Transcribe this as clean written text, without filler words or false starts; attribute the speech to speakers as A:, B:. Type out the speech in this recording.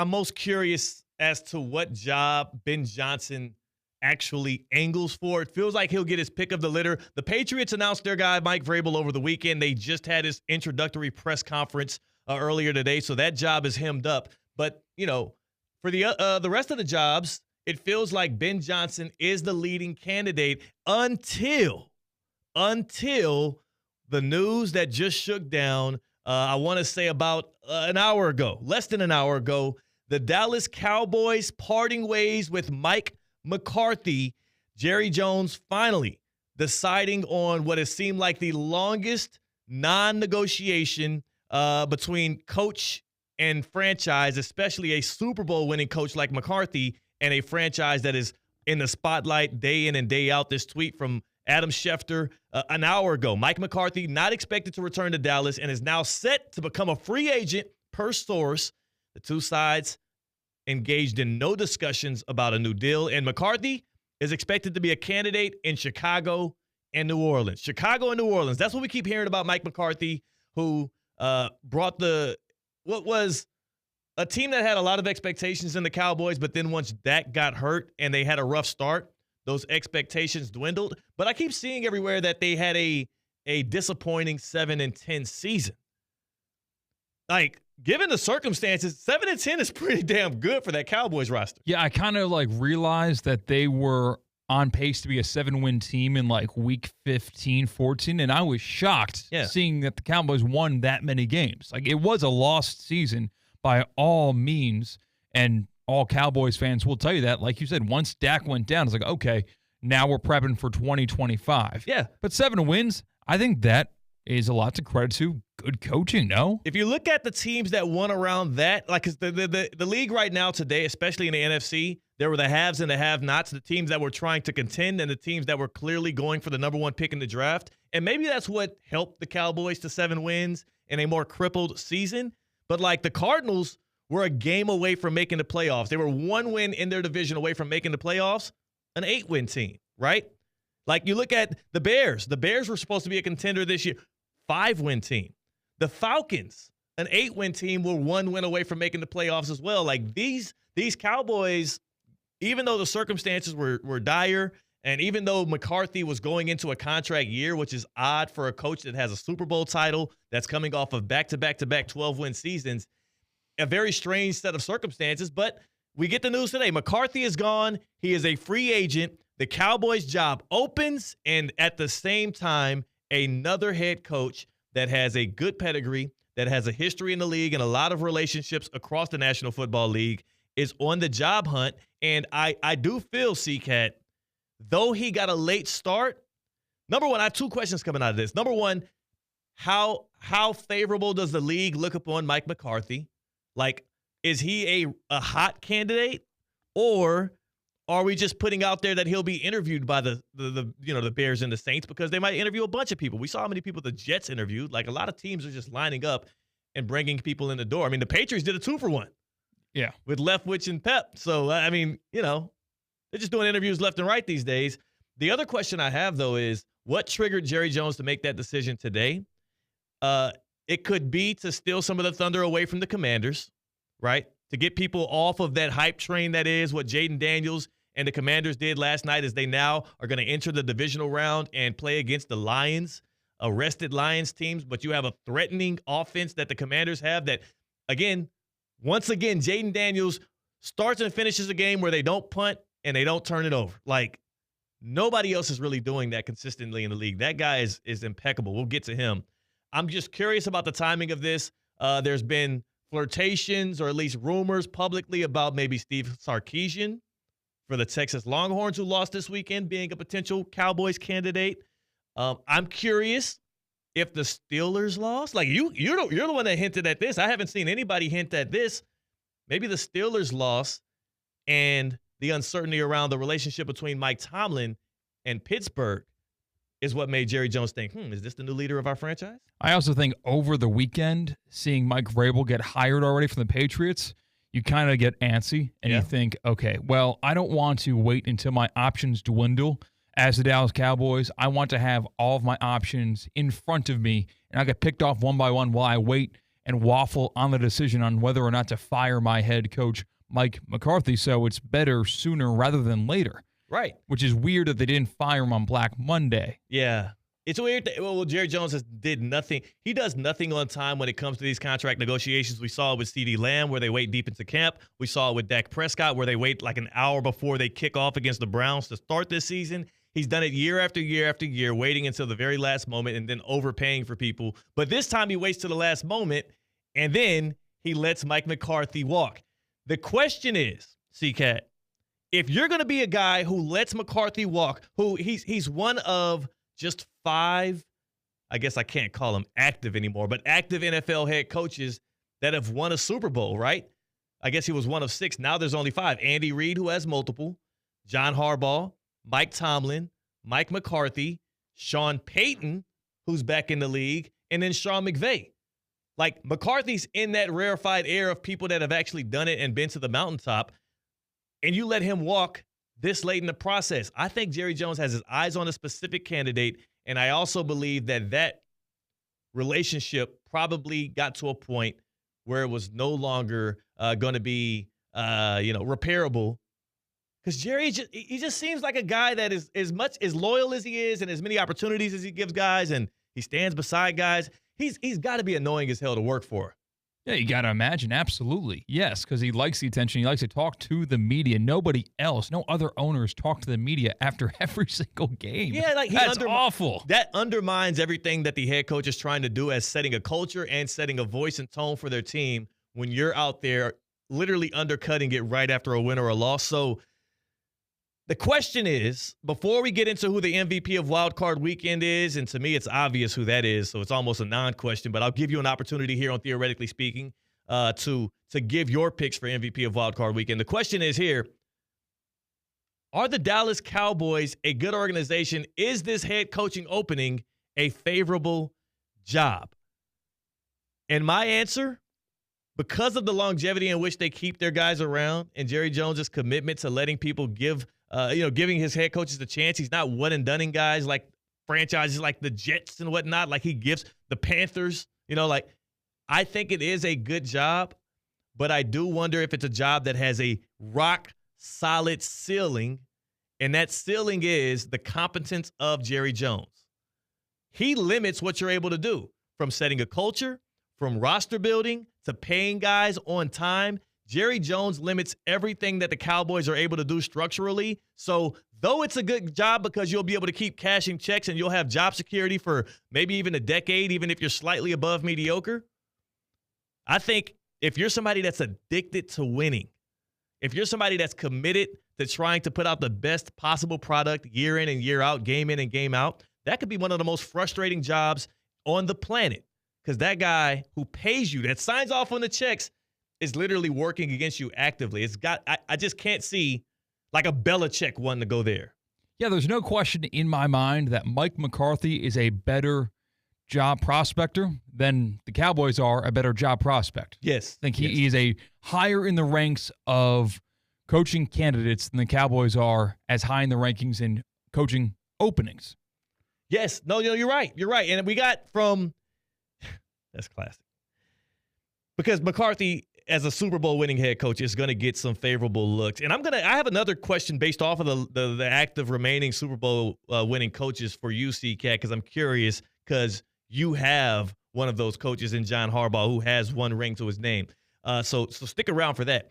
A: most curious as to what job Ben Johnson actually angles for. It feels like he'll get his pick of the litter. The Patriots announced their guy Mike Vrabel over the weekend. They just had his introductory press conference earlier today, so that job is hemmed up. But for the rest of the jobs, it feels like Ben Johnson is the leading candidate until the news that just shook down. I want to say about less than an hour ago, the Dallas Cowboys parting ways with Mike McCarthy. Jerry Jones finally deciding on what has seemed like the longest non-negotiation between coach and franchise, especially a Super Bowl winning coach like McCarthy and a franchise that is in the spotlight day in and day out. This tweet from Adam Schefter an hour ago. Mike McCarthy not expected to return to Dallas and is now set to become a free agent per source. The two sides engaged in no discussions about a new deal, and McCarthy is expected to be a candidate in Chicago and New Orleans. Chicago and New Orleans. That's what we keep hearing about Mike McCarthy, who brought what was a team that had a lot of expectations in the Cowboys, but then once Dak got hurt and they had a rough start, those expectations dwindled. But I keep seeing everywhere that they had a disappointing 7-10 season. Like, given the circumstances, 7-10 is pretty damn good for that Cowboys roster.
B: Yeah, I kind of realized that they were on pace to be a 7-win team in week 15, 14, and I was shocked seeing that the Cowboys won that many games. It was a lost season by all means, and all Cowboys fans will tell you that. Like you said, once Dak went down, it's okay, now we're prepping for 2025.
A: Yeah.
B: But 7 wins, I think that is a lot to credit to good coaching, no?
A: If you look at the teams that won around that, the league right now today, especially in the NFC, there were the haves and the have-nots, the teams that were trying to contend and the teams that were clearly going for the number one pick in the draft. And maybe that's what helped the Cowboys to 7 wins in a more crippled season. But the Cardinals were a game away from making the playoffs. They were 1 win in their division away from making the playoffs, an 8-win team, right? You look at the Bears. The Bears were supposed to be a contender this year, 5-win team. The Falcons, an 8-win team, were 1 win away from making the playoffs as well. These Cowboys, even though the circumstances were dire, and even though McCarthy was going into a contract year, which is odd for a coach that has a Super Bowl title that's coming off of back-to-back 12-win seasons, a very strange set of circumstances. But we get the news today. McCarthy is gone. He is a free agent. The Cowboys' job opens, and at the same time, another head coach that has a good pedigree, that has a history in the league and a lot of relationships across the National Football League is on the job hunt. And I do feel, C-Katt, though he got a late start, number one, I have 2 questions coming out of this. Number one, how favorable does the league look upon Mike McCarthy? Is he a hot candidate, or are we just putting out there that he'll be interviewed by the Bears and the Saints, because they might interview a bunch of people? We saw how many people the Jets interviewed. A lot of teams are just lining up and bringing people in the door. I mean, the Patriots did a 2-for-1.
B: Yeah. With
A: Leftwich and Pep. So, I mean, they're just doing interviews left and right these days. The other question I have, though, is what triggered Jerry Jones to make that decision today? It could be to steal some of the thunder away from the Commanders, right? To get people off of that hype train that is what Jaden Daniels and the Commanders did last night, as they now are going to enter the divisional round and play against the Lions, arrested Lions teams. But you have a threatening offense that the Commanders have that, once again, Jaden Daniels starts and finishes a game where they don't punt and they don't turn it over. Nobody else is really doing that consistently in the league. That guy is impeccable. We'll get to him. I'm just curious about the timing of this. There's been flirtations, or at least rumors publicly, about maybe Steve Sarkisian for the Texas Longhorns, who lost this weekend, being a potential Cowboys candidate. I'm curious if the Steelers lost. You're the one that hinted at this. I haven't seen anybody hint at this. Maybe the Steelers lost, and the uncertainty around the relationship between Mike Tomlin and Pittsburgh is what made Jerry Jones think, is this the new leader of our franchise?
B: I also think over the weekend, seeing Mike Vrabel get hired already from the Patriots, you kind of get antsy, and you think, okay, well, I don't want to wait until my options dwindle as the Dallas Cowboys. I want to have all of my options in front of me, and I get picked off one by one while I wait and waffle on the decision on whether or not to fire my head coach, Mike McCarthy. So it's better sooner rather than later.
A: Right.
B: Which is weird that they didn't fire him on Black Monday.
A: Yeah. It's weird that, well, Jerry Jones did nothing. He does nothing on time when it comes to these contract negotiations. We saw it with CeeDee Lamb where they wait deep into camp. We saw it with Dak Prescott where they wait like an hour before they kick off against the Browns to start this season. He's done it year after year after year, waiting until the very last moment and then overpaying for people. But this time he waits to the last moment, and then he lets Mike McCarthy walk. The question is, C-Katt, if you're going to be a guy who lets McCarthy walk, who he's one of just 5, I guess I can't call him active anymore, but active NFL head coaches that have won a Super Bowl, right? I guess he was one of 6. Now there's only 5. Andy Reid, who has multiple, John Harbaugh, Mike Tomlin, Mike McCarthy, Sean Payton, who's back in the league, and then Sean McVay. Like, McCarthy's in that rarefied air of people that have actually done it and been to the mountaintop, and you let him walk this late in the process. I think Jerry Jones has his eyes on a specific candidate, and I also believe that relationship probably got to a point where it was no longer going to be, repairable. Because Jerry, he just seems like a guy that is as much as loyal as he is and as many opportunities as he gives guys, and he stands beside guys. He's got to be annoying as hell to work for.
B: Yeah, you got to imagine. Absolutely. Yes, because he likes the attention. He likes to talk to the media. Nobody else, no other owners talk to the media after every single game.
A: Yeah, like
B: that's awful.
A: That undermines everything that the head coach is trying to do as setting a culture and setting a voice and tone for their team when you're out there literally undercutting it right after a win or a loss. So the question is, before we get into who the MVP of Wild Card Weekend is, and to me it's obvious who that is, so it's almost a non-question, but I'll give you an opportunity here on Theoretically Speaking to give your picks for MVP of Wild Card Weekend. The question is here, are the Dallas Cowboys a good organization? Is this head coaching opening a favorable job? And my answer, because of the longevity in which they keep their guys around and Jerry Jones' commitment to letting people giving his head coaches a chance. He's not one and doneing guys like franchises like the Jets and whatnot, like he gives the Panthers, I think it is a good job, but I do wonder if it's a job that has a rock solid ceiling, and that ceiling is the competence of Jerry Jones. He limits what you're able to do, from setting a culture, from roster building to paying guys on time. Jerry Jones limits everything that the Cowboys are able to do structurally. So though it's a good job because you'll be able to keep cashing checks and you'll have job security for maybe even a decade, even if you're slightly above mediocre, I think if you're somebody that's addicted to winning, if you're somebody that's committed to trying to put out the best possible product year in and year out, game in and game out, that could be one of the most frustrating jobs on the planet, because that guy who pays you, that signs off on the checks, is literally working against you actively. I just can't see like a Belichick one to go there.
B: Yeah, there's no question in my mind that Mike McCarthy is a better job prospector than the Cowboys are a better job prospect.
A: Yes.
B: I think he is a higher in the ranks of coaching candidates than the Cowboys are as high in the rankings in coaching openings.
A: Yes. No, you're right. You're right. And we got from – that's classic. Because McCarthy, as a Super Bowl winning head coach, is going to get some favorable looks. And I have another question based off of the active remaining Super Bowl winning coaches for you, C-Katt, because I'm curious, because you have one of those coaches in John Harbaugh who has one ring to his name. So stick around for that.